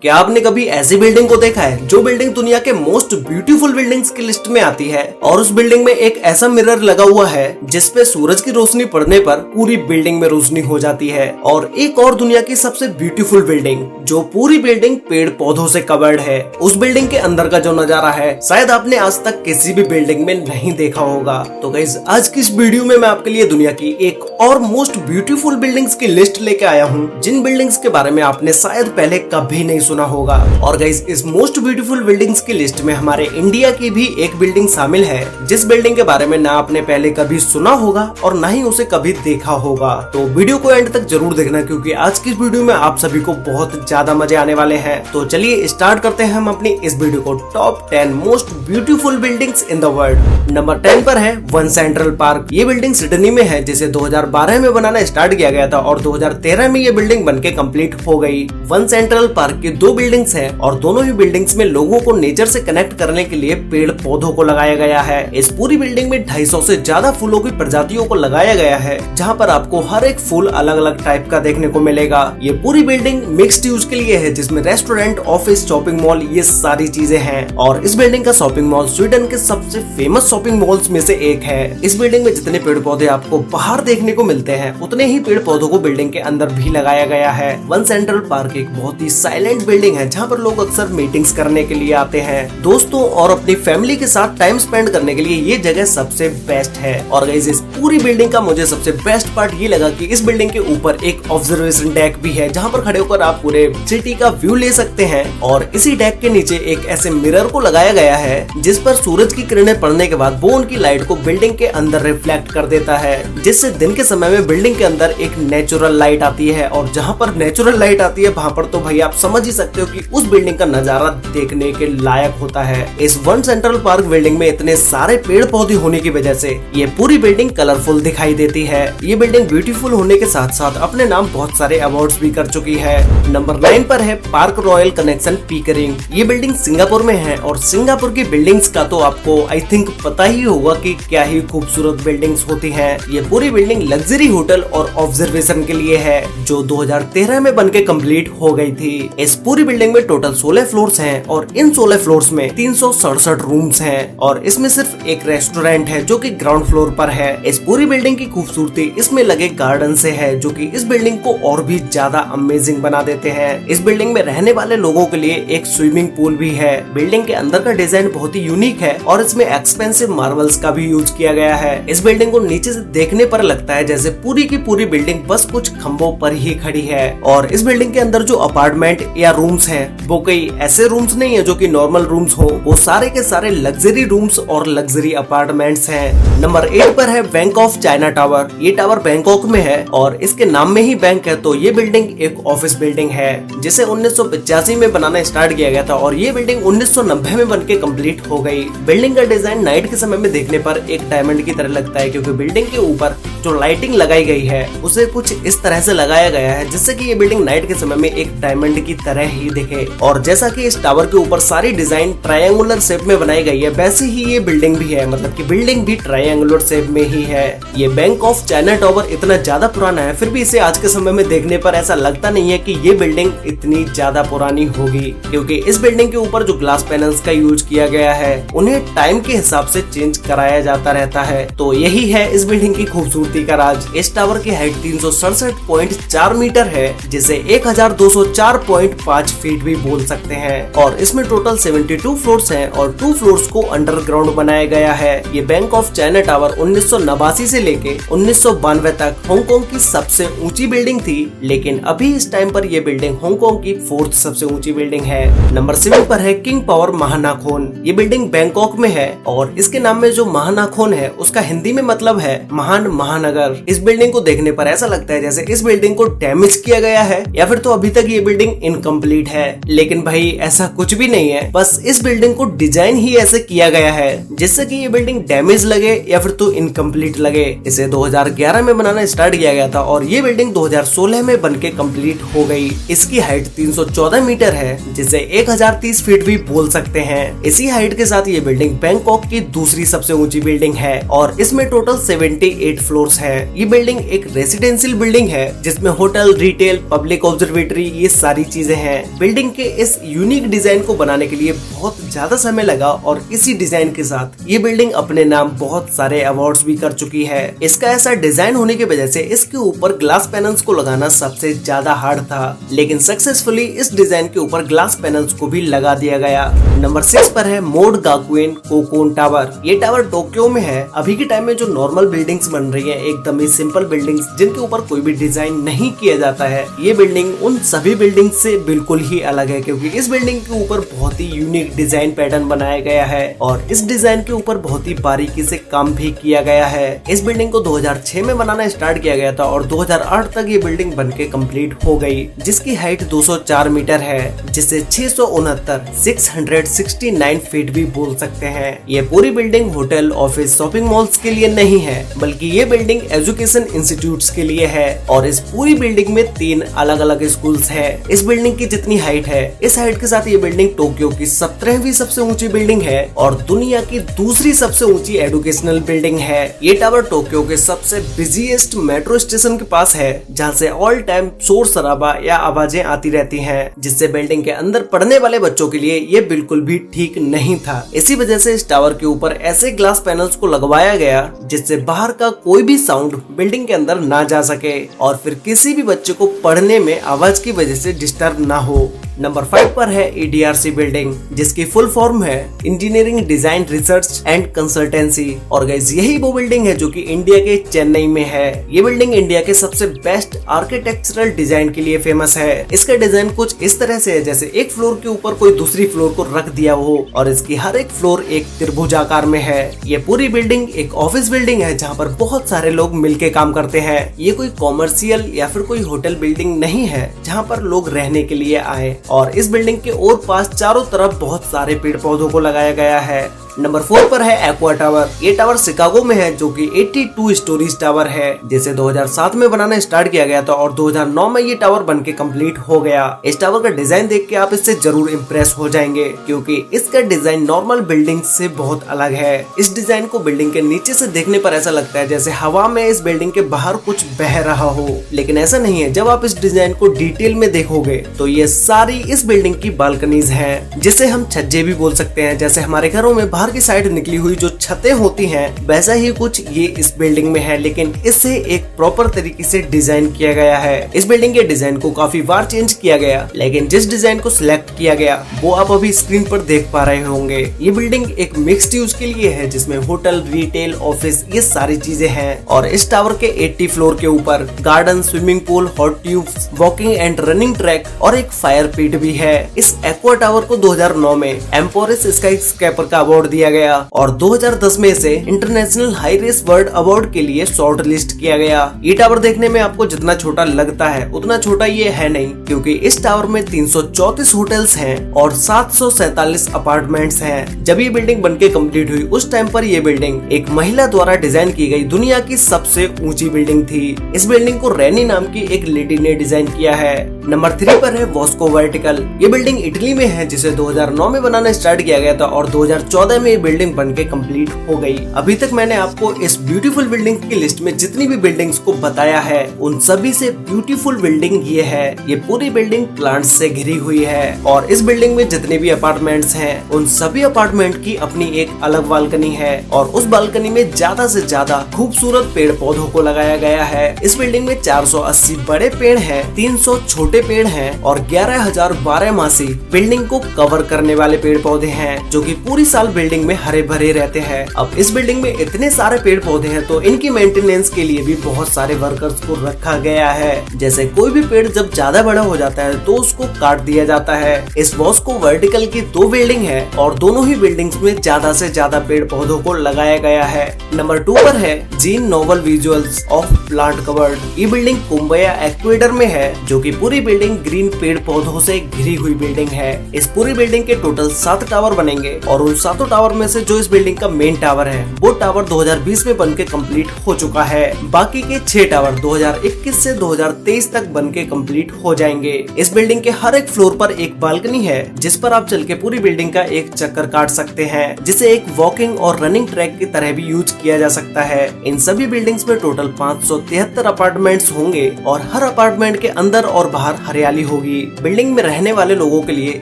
क्या आपने कभी ऐसी बिल्डिंग को देखा है जो बिल्डिंग दुनिया के मोस्ट ब्यूटीफुल बिल्डिंग्स की लिस्ट में आती है और उस बिल्डिंग में एक ऐसा मिरर लगा हुआ है जिसपे सूरज की रोशनी पड़ने पर पूरी बिल्डिंग में रोशनी हो जाती है। और एक और दुनिया की सबसे ब्यूटीफुल बिल्डिंग जो पूरी बिल्डिंग पेड़ पौधों से कवर्ड है, उस बिल्डिंग के अंदर का जो नजारा है शायद आपने आज तक किसी भी बिल्डिंग में नहीं देखा होगा। तो गाइस आज की इस वीडियो में मैं आपके लिए दुनिया की एक और मोस्ट ब्यूटीफुल बिल्डिंग्स की लिस्ट लेके आया हूँ जिन बिल्डिंग्स के बारे में आपने शायद पहले कभी नहीं सुना होगा। और गाइस इस मोस्ट ब्यूटीफुल बिल्डिंग्स की लिस्ट में हमारे इंडिया की भी एक बिल्डिंग शामिल है जिस बिल्डिंग के बारे में ना आपने पहले कभी सुना होगा और ना ही उसे कभी देखा होगा। तो वीडियो को एंड तक जरूर देखना क्योंकि आज की इस वीडियो में आप सभी को बहुत ज्यादा मजे आने वाले हैं। तो चलिए स्टार्ट करते हैं हम अपनी इस वीडियो को top 10 most beautiful buildings in the world. Number 10 पर है वन सेंट्रल पार्क। ये बिल्डिंग सिडनी में है जिसे 2012 में बनाना स्टार्ट किया गया था और 2013 में ये बिल्डिंग बनके कंप्लीट हो गई। वन सेंट्रल पार्क की दो बिल्डिंग्स हैं और दोनों ही बिल्डिंग्स में लोगों को नेचर से कनेक्ट करने के लिए पेड़ पौधों को लगाया गया है। इस पूरी बिल्डिंग में 250 से ज्यादा फूलों की प्रजातियों को लगाया गया है जहाँ पर आपको हर एक फूल अलग अलग टाइप का देखने को मिलेगा। ये पूरी बिल्डिंग मिक्स्ड यूज के लिए है जिसमें रेस्टोरेंट, ऑफिस, शॉपिंग मॉल ये सारी चीजें हैं। और इस बिल्डिंग का शॉपिंग मॉल स्वीडन के सबसे फेमस शॉपिंग मॉल्स में से एक है। इस बिल्डिंग में जितने पेड़ पौधे आपको बाहर देखने को मिलते हैं उतने ही पेड़ पौधों को बिल्डिंग के अंदर भी लगाया गया है। वन सेंट्रल पार्क एक बहुत ही साइलेंट बिल्डिंग है जहाँ पर लोग अक्सर मीटिंग्स करने के लिए आते हैं। दोस्तों और अपनी फैमिली के साथ टाइम स्पेंड करने के लिए ये जगह सबसे बेस्ट है। और गाइस इस पूरी बिल्डिंग का मुझे सबसे बेस्ट पार्ट ये लगा कि इस बिल्डिंग के ऊपर एक ऑब्जर्वेशन डेक भी है जहाँ पर खड़े होकर आप पूरे सिटी का व्यू ले सकते हैं। और इसी डेक के नीचे एक ऐसे मिरर को लगाया गया है जिस पर सूरज की किरणें पड़ने के बाद वो उनकी लाइट को बिल्डिंग के अंदर रिफ्लेक्ट कर देता है जिससे दिन के समय में बिल्डिंग के अंदर एक नेचुरल लाइट आती है। और जहाँ पर नेचुरल लाइट आती है वहाँ पर तो भाई आप समझ ही सकते हो कि उस बिल्डिंग का नजारा देखने के लायक होता है। इस वन सेंट्रल पार्क बिल्डिंग में इतने सारे पेड़ पौधे होने की वजह से ये पूरी बिल्डिंग कलरफुल दिखाई देती है। ये बिल्डिंग ब्यूटीफुल होने के साथ साथ अपने नाम बहुत सारे अवार्ड्स भी कर चुकी है। नंबर 9 पर है पार्क रॉयल कनेक्शन पीकरिंग। ये बिल्डिंग सिंगापुर में है और सिंगापुर की बिल्डिंग्स का तो आपको आई थिंक पता ही होगा कि क्या ही खूबसूरत बिल्डिंग्स होती हैं। ये पूरी बिल्डिंग लग्जरी होटल और ऑब्जर्वेशन के लिए है जो 2013 में बनके कंप्लीट हो गई थी। इस पूरी बिल्डिंग में टोटल 16 फ्लोर्स हैं और इन 16 फ्लोर्स में 367 रूम्स हैं और इसमें सिर्फ एक रेस्टोरेंट है जो कि ग्राउंड फ्लोर पर है। इस पूरी बिल्डिंग की खूबसूरती इसमें लगे गार्डन से है जो कि इस बिल्डिंग को और भी ज्यादा अमेजिंग बना देते हैं। इस बिल्डिंग में रहने वाले लोगों के लिए एक स्विमिंग पूल भी है। बिल्डिंग के अंदर का डिजाइन बहुत ही यूनिक है और इसमें एक्सपेंसिव मार्बल्स का भी यूज किया गया है। इस बिल्डिंग को नीचे से देखने पर लगता है जैसे पूरी की पूरी बिल्डिंग बस कुछ खंभों पर ही खड़ी है। और इस बिल्डिंग के अंदर जो अपार्टमेंट या रूम्स हैं वो कई ऐसे रूम्स नहीं है जो कि नॉर्मल रूम्स हो, वो सारे के सारे लग्जरी रूम्स और लग्जरी अपार्टमेंट्स हैं। नंबर 8 पर है बैंक ऑफ चाइना टावर। ये टावर बैंकॉक में है और इसके नाम में ही बैंक है तो ये बिल्डिंग एक ऑफिस बिल्डिंग है जिसे 1985 में बनाना स्टार्ट किया गया था और ये बिल्डिंग 1990 में बनके कंप्लीट हो गई। बिल्डिंग का डिजाइन नाइट के समय में देखने पर एक डायमंड की तरह लगता है क्योंकि बिल्डिंग के ऊपर जो लाइटिंग लगाई गई है उसे कुछ इस तरह से लगाया गया है जिससे कि ये बिल्डिंग नाइट के समय में एक डायमंड की तरह ही दिखे। और जैसा कि इस टावर के ऊपर सारी डिजाइन ट्रायंगुलर शेप में बनाई गई है वैसे ही ये बिल्डिंग भी है, मतलब कि बिल्डिंग भी ट्रायंगुलर शेप में ही है। ये बैंक ऑफ चाइना टावर इतना ज्यादा पुराना है फिर भी इसे आज के समय में देखने पर ऐसा लगता नहीं है कि ये बिल्डिंग इतनी ज्यादा पुरानी होगी क्योंकि इस बिल्डिंग के ऊपर जो ग्लास पैनल्स का यूज किया गया है उन्हें टाइम के हिसाब से चेंज कराया जाता रहता है। तो यही है इस बिल्डिंग की खूबसूरती का राज। इस टावर की हाइट 367.4 मीटर है जिसे 1204.5 फीट भी बोल सकते हैं। और इसमें टोटल 72 फ्लोर्स हैं और 2 फ्लोर्स को अंडरग्राउंड बनाया गया है। ये बैंक ऑफ चाइना टावर 1989 से लेके 1992 तक हांगकांग की सबसे ऊंची बिल्डिंग थी लेकिन अभी इस टाइम पर ये बिल्डिंग हांगकांग की 4th सबसे ऊंची बिल्डिंग है। नंबर 7 पर है किंग पावर महानाखोन। ये बिल्डिंग बैंकॉक में है और इसके नाम में जो महानाखोन है उसका हिंदी में मतलब है महान महानगर। इस बिल्डिंग को देखने पर ऐसा लगता है जैसे इस बिल्डिंग को डैमेज किया गया है या फिर तो अभी तक ये बिल्डिंग इनकम्प्लीट है, लेकिन भाई ऐसा कुछ भी नहीं है, बस इस बिल्डिंग को डिजाइन ही ऐसे किया गया है जिससे कि ये बिल्डिंग डैमेज लगे या फिर तो इनकम्प्लीट लगे। इसे 2011 में बनाना स्टार्ट किया गया था और ये बिल्डिंग 2016 में बनके कंप्लीट हो गई। इसकी हाइट 314 मीटर है जिसे 1030 फीट भी बोल सकते हैं। इसी हाइट के साथ ये बिल्डिंग बैंकॉक की दूसरी सबसे ऊंची बिल्डिंग है और इसमें टोटल 78 फ्लोर फ्लोर्स हैं। ये बिल्डिंग एक रेसिडेंशियल बिल्डिंग है जिसमें होटल, रिटेल, पब्लिक ऑब्जर्वेटरी ये सारी चीजें हैं। बिल्डिंग के इस यूनिक डिजाइन को बनाने के लिए बहुत ज्यादा समय लगा और इसी डिजाइन के साथ ये बिल्डिंग अपने नाम बहुत सारे अवार्ड्स भी कर चुकी है। इसका ऐसा डिजाइन होने की वजह से इसके ऊपर ग्लास पैनल्स को लगाना सबसे ज्यादा हार्ड था, लेकिन सक्सेसफुली इस डिजाइन के ऊपर ग्लास पैनल्स को भी लगा दिया गया। नंबर 6 पर है मोड गाकुइन कोकोन टावर। ये टावर टोक्यो में है। अभी के टाइम में जो नॉर्मल बिल्डिंग्स बन रही है एकदम ही सिंपल बिल्डिंग्स जिनके ऊपर कोई भी डिजाइन नहीं किया जाता है, ये बिल्डिंग उन सभी बिल्डिंग से बिल्कुल ही अलग है क्योंकि इस बिल्डिंग के ऊपर बहुत ही यूनिक डिजाइन पैटर्न बनाया गया है और इस डिजाइन के ऊपर बहुत ही बारीकी से काम भी किया गया है। इस बिल्डिंग को 2006 में बनाना स्टार्ट किया गया था और 2008 तक ये बिल्डिंग बनके कंप्लीट हो गई, जिसकी हाइट 204 मीटर है, जिसे 669 फीट भी बोल सकते हैं। ये पूरी building hotel, office, shopping malls के लिए नहीं है बल्कि ये बिल्डिंग एजुकेशन इंस्टीट्यूट्स के लिए है और इस पूरी बिल्डिंग में 3 अलग अलग स्कूल्स है। इस बिल्डिंग की जितनी हाइट है, इस हाइट के साथ ये बिल्डिंग टोक्यो की 17वीं सबसे ऊंची बिल्डिंग है और दुनिया की दूसरी सबसे ऊंची एजुकेशनल बिल्डिंग है। ये टावर टोक्यो के सबसे बिजीएस्ट मेट्रो स्टेशन के पास है जहाँ से ऑल टाइम शोर शराबा या आवाजें आती रहती हैं, जिससे बिल्डिंग के अंदर पढ़ने वाले बच्चों के लिए ये बिल्कुल भी ठीक नहीं था। इसी वजह से इस टावर के ऊपर ऐसे ग्लास पैनल्स को लगवाया गया जिससे बाहर का कोई भी साउंड बिल्डिंग के अंदर ना जा सके और फिर किसी भी बच्चे को पढ़ने में आवाज की वजह से डिस्टर्ब ना हो। नंबर 5 पर है EDRC बिल्डिंग, जिसकी फुल फॉर्म है engineering design research and consultancy. और गाइस यही वो बिल्डिंग है जो कि इंडिया के चेन्नई में है। ये बिल्डिंग इंडिया के सबसे बेस्ट आर्किटेक्चरल डिजाइन के लिए फेमस है। इसका डिजाइन कुछ इस तरह से है जैसे एक फ्लोर के ऊपर कोई दूसरी फ्लोर को रख दिया हो और इसकी हर एक फ्लोर एक त्रिभुजाकार में है। ये पूरी बिल्डिंग एक ऑफिस बिल्डिंग है जहाँ पर बहुत सारे लोग मिलके काम करते हैं। ये कोई कॉमर्शियल या फिर कोई होटल बिल्डिंग नहीं है जहाँ पर लोग रहने के लिए आए और इस बिल्डिंग के और पास चारों तरफ बहुत सारे पेड़ पौधों को लगाया गया है। नंबर 4 पर है एक्वा टावर। ये टावर शिकागो में है जो कि 82 स्टोरीज टावर है, जिसे 2007 में बनाना स्टार्ट किया गया था और 2009 में ये टावर बनके कंप्लीट हो गया। इस टावर का डिजाइन देख के आप इससे जरूर इम्प्रेस हो जाएंगे क्योंकि इसका डिजाइन नॉर्मल बिल्डिंग से बहुत अलग है। इस डिजाइन को बिल्डिंग के नीचे से देखने पर ऐसा लगता है जैसे हवा में इस बिल्डिंग के बाहर कुछ बह रहा हो, लेकिन ऐसा नहीं है। जब आप इस डिजाइन को डिटेल में देखोगे तो ये सारी इस बिल्डिंग की बालकनीज हैं, जिसे हम छज्जे भी बोल सकते हैं। जैसे हमारे घरों में बाहर की साइड निकली हुई जो छतें होती हैं, वैसा ही कुछ ये इस बिल्डिंग में है, लेकिन इसे एक प्रॉपर तरीके से डिजाइन किया गया है। इस बिल्डिंग के डिजाइन को काफी बार चेंज किया गया, लेकिन जिस डिजाइन को सिलेक्ट किया गया वो आप अभी स्क्रीन पर देख पा रहे होंगे। ये बिल्डिंग एक मिक्स्ड यूज के लिए है जिसमें होटल, रिटेल, ऑफिस ये सारी चीजें हैं और इस टावर के 80 फ्लोर के ऊपर garden, swimming pool, hot tubes, walking and running track और एक फायर पिट भी है। इस एक्वा टावर को 2009 में एम्पोरस स्काई स्केपर का अवार्ड दिया गया और 2010 में इसे international high rise world award के लिए शॉर्ट लिस्ट किया गया। ये टावर देखने में आपको जितना छोटा लगता है उतना छोटा ये है नहीं, क्योंकि इस टावर में 334 होटल्स हैं और 747 अपार्टमेंट्स हैं। जब ये बिल्डिंग बनके कंप्लीट हुई उस टाइम पर ये बिल्डिंग एक महिला द्वारा डिजाइन की गई दुनिया की सबसे ऊंची बिल्डिंग थी। इस बिल्डिंग को रैनी नाम की एक लेडी ने डिजाइन किया है। नंबर 3 पर है वॉस्को वर्टिकल। ये बिल्डिंग इटली में है जिसे 2009 में बनाना स्टार्ट किया गया था और 2014 में ये बिल्डिंग बनके कंप्लीट हो गई। अभी तक मैंने आपको इस ब्यूटीफुल बिल्डिंग की लिस्ट में जितनी भी बिल्डिंग्स को बताया है उन सभी से ब्यूटीफुल बिल्डिंग ये है। ये पूरी बिल्डिंग प्लांट्स से घिरी हुई है और इस बिल्डिंग में जितने भी अपार्टमेंट्स हैं उन सभी अपार्टमेंट की अपनी एक अलग बालकनी है और उस बालकनी में ज्यादा से ज्यादा खूबसूरत पेड़ पौधों को लगाया गया है। इस बिल्डिंग में 480 बड़े पेड़ हैं, 300 छोटे पेड़ हैं और 11,000 बारहमासी बिल्डिंग को कवर करने वाले पेड़ पौधे हैं जो कि पूरी साल बिल्डिंग में हरे भरे रहते हैं। अब इस बिल्डिंग में इतने सारे पेड़ पौधे हैं तो इनकी मेंटेनेंस के लिए भी बहुत सारे वर्कर्स को रखा गया है। जैसे कोई भी पेड़ जब ज्यादा बड़ा हो जाता है तो उसको काट दिया जाता है। इस वॉस्को वर्टिकल की 2 बिल्डिंग है और दोनों ही बिल्डिंग्स में ज्यादा से ज्यादा पेड़ पौधों को लगाया गया है। नंबर 2 पर है Jean Nouvel visuals of plant covered. ये बिल्डिंग कुंबया एक्वेडर में है जो कि पूरी बिल्डिंग ग्रीन पेड़ पौधों से घिरी हुई बिल्डिंग है। इस पूरी बिल्डिंग के टोटल 7 टावर बनेंगे और उन 7 टावर में से जो इस बिल्डिंग का मेन टावर है वो टावर 2020 में बनके कंप्लीट हो चुका है। बाकी के 6 टावर 2021 से 2023 तक बनके कंप्लीट हो जाएंगे। इस बिल्डिंग के हर एक फ्लोर पर एक बालकनी है जिस पर आप चल के पूरी बिल्डिंग का एक चक्कर काट सकते हैं, जिसे एक वॉकिंग और रनिंग ट्रैक की तरह भी यूज किया जा सकता है। इन सभी बिल्डिंग्स में टोटल 573 अपार्टमेंट्स होंगे और हर अपार्टमेंट के अंदर और बाहर हरियाली होगी। बिल्डिंग में रहने वाले लोगों के लिए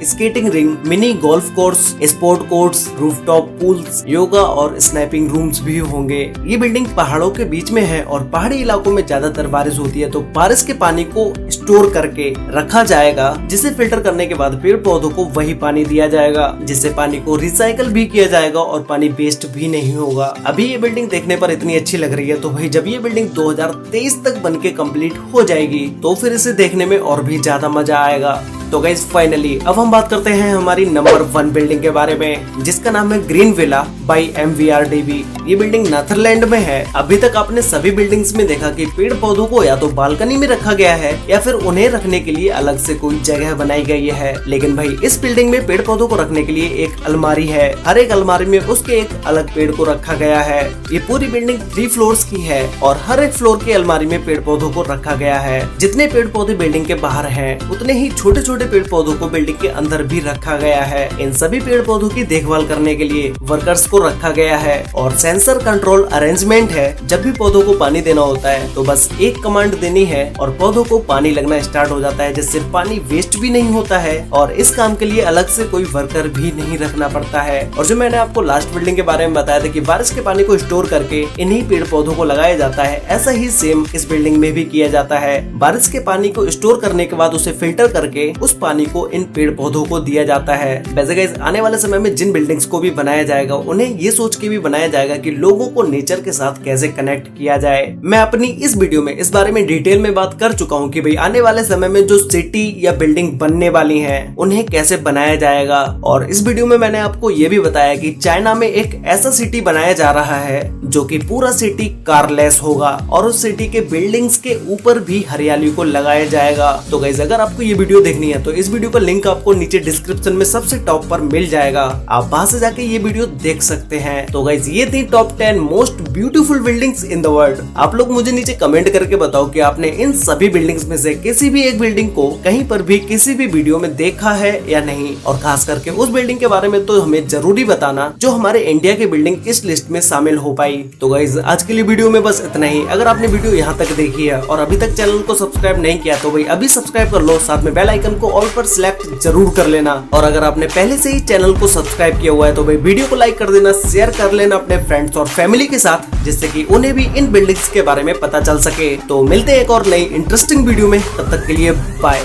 skating ring, mini golf course, sport courts, rooftop pools, yoga और स्नैपिंग रूम्स भी होंगे। ये बिल्डिंग पहाड़ों के बीच में है और पहाड़ी इलाकों में ज्यादातर बारिश होती है, तो बारिश के पानी को स्टोर करके रखा जाएगा, जिसे फिल्टर करने के बाद पेड़ पौधों को वही पानी दिया जाएगा, जिससे पानी को रिसाइकल भी किया जाएगा और पानी वेस्ट भी नहीं होगा। अभी ये बिल्डिंग देखने पर इतनी अच्छी लग रही है, तो भाई जब ये बिल्डिंग 2023 तक बनके कंप्लीट हो जाएगी तो फिर इसे देखने में और भी ज्यादा मजा आएगा। तो गाइस फाइनली अब हम बात करते हैं हमारी नंबर 1 बिल्डिंग के बारे में, जिसका नाम है ग्रीन विला बाय MVRDB। ये बिल्डिंग नेदरलैंड में है। अभी तक आपने सभी बिल्डिंग्स में देखा कि पेड़ पौधों को या तो बालकनी में रखा गया है या फिर उन्हें रखने के लिए अलग से कोई जगह बनाई गई है, लेकिन भाई इस बिल्डिंग में पेड़ पौधों को रखने के लिए एक अलमारी है। हर एक अलमारी में उसके एक अलग पेड़ को रखा गया है। ये पूरी बिल्डिंग 3 फ्लोर्स की है और हर एक फ्लोर की अलमारी में पेड़ पौधों को रखा गया है। जितने पेड़ पौधे बिल्डिंग के बाहर हैं, उतने ही छोटे छोटे पेड़ पौधों को बिल्डिंग के अंदर भी रखा गया है। इन सभी पेड़ पौधों की देखभाल करने के लिए वर्कर्स को रखा गया है और सेंसर कंट्रोल अरेंजमेंट है। जब भी पौधों को पानी देना होता है तो बस एक कमांड देनी है और पौधों को पानी लगना स्टार्ट हो जाता है, जिससे पानी वेस्ट भी नहीं होता है और इस काम के लिए अलग से कोई वर्कर भी नहीं रखना पड़ता है। और जो मैंने आपको लास्ट बिल्डिंग के बारे में बताया था कि बारिश के पानी को स्टोर करके इन्हीं पेड़ पौधों को लगाया जाता है, ऐसा ही सेम इस बिल्डिंग में भी किया जाता है। बारिश के पानी को स्टोर करने के बाद उसे फिल्टर करके उस पानी को इन पेड़ पौधों को दिया जाता है। वैसे गाइस आने वाले समय में जिन बिल्डिंग्स को भी बनाया जाएगा उन्हें ये सोच के भी बनाया जाएगा कि लोगों को नेचर के साथ कैसे कनेक्ट किया जाए। मैं अपनी इस वीडियो में इस बारे में डिटेल में बात कर चुका हूँ कि भाई आने वाले समय में जो सिटी या बिल्डिंग बनने वाली है उन्हें कैसे बनाया जाएगा। और इस वीडियो में मैंने आपको ये भी बताया कि चाइना में एक ऐसा सिटी बनाया जा रहा है जो कि पूरा सिटी कारलेस होगा और उस सिटी के बिल्डिंग्स के ऊपर भी हरियाली को लगाया जाएगा। तो गाइस अगर आपको ये वीडियो देखनी है तो इस वीडियो का लिंक आपको नीचे डिस्क्रिप्शन में सबसे टॉप पर मिल जाएगा, आप वहां से जाके ये वीडियो देख सकते हैं। तो गाइस ये थी top 10 most beautiful buildings in the world. आप लोग मुझे नीचे कमेंट करके बताओ कि आपने इन सभी बिल्डिंग्स में से किसी भी एक बिल्डिंग को कहीं पर भी किसी भी वीडियो में देखा है या नहीं, और खास करके उस बिल्डिंग के बारे में तो हमें जरूरी बताना जो हमारे इंडिया की बिल्डिंग इस लिस्ट में शामिल हो पाई। तो गाइस आज के लिए वीडियो में बस इतना ही। अगर आपने वीडियो यहाँ तक देखी है और अभी तक चैनल को सब्सक्राइब नहीं किया तो भाई अभी सब्सक्राइब कर लो, साथ में बेल आइकन को ऑल पर सिलेक्ट जरूर कर लेना। और अगर आपने पहले से ही चैनल को सब्सक्राइब किया हुआ है तो भाई वीडियो को लाइक कर देना, शेयर कर लेना अपने फ्रेंड्स और फैमिली के साथ, जिससे कि उन्हें भी इन बिल्डिंग्स के बारे में पता चल सके। तो मिलते हैं एक और नई इंटरेस्टिंग वीडियो में, तब तक के लिए बाय।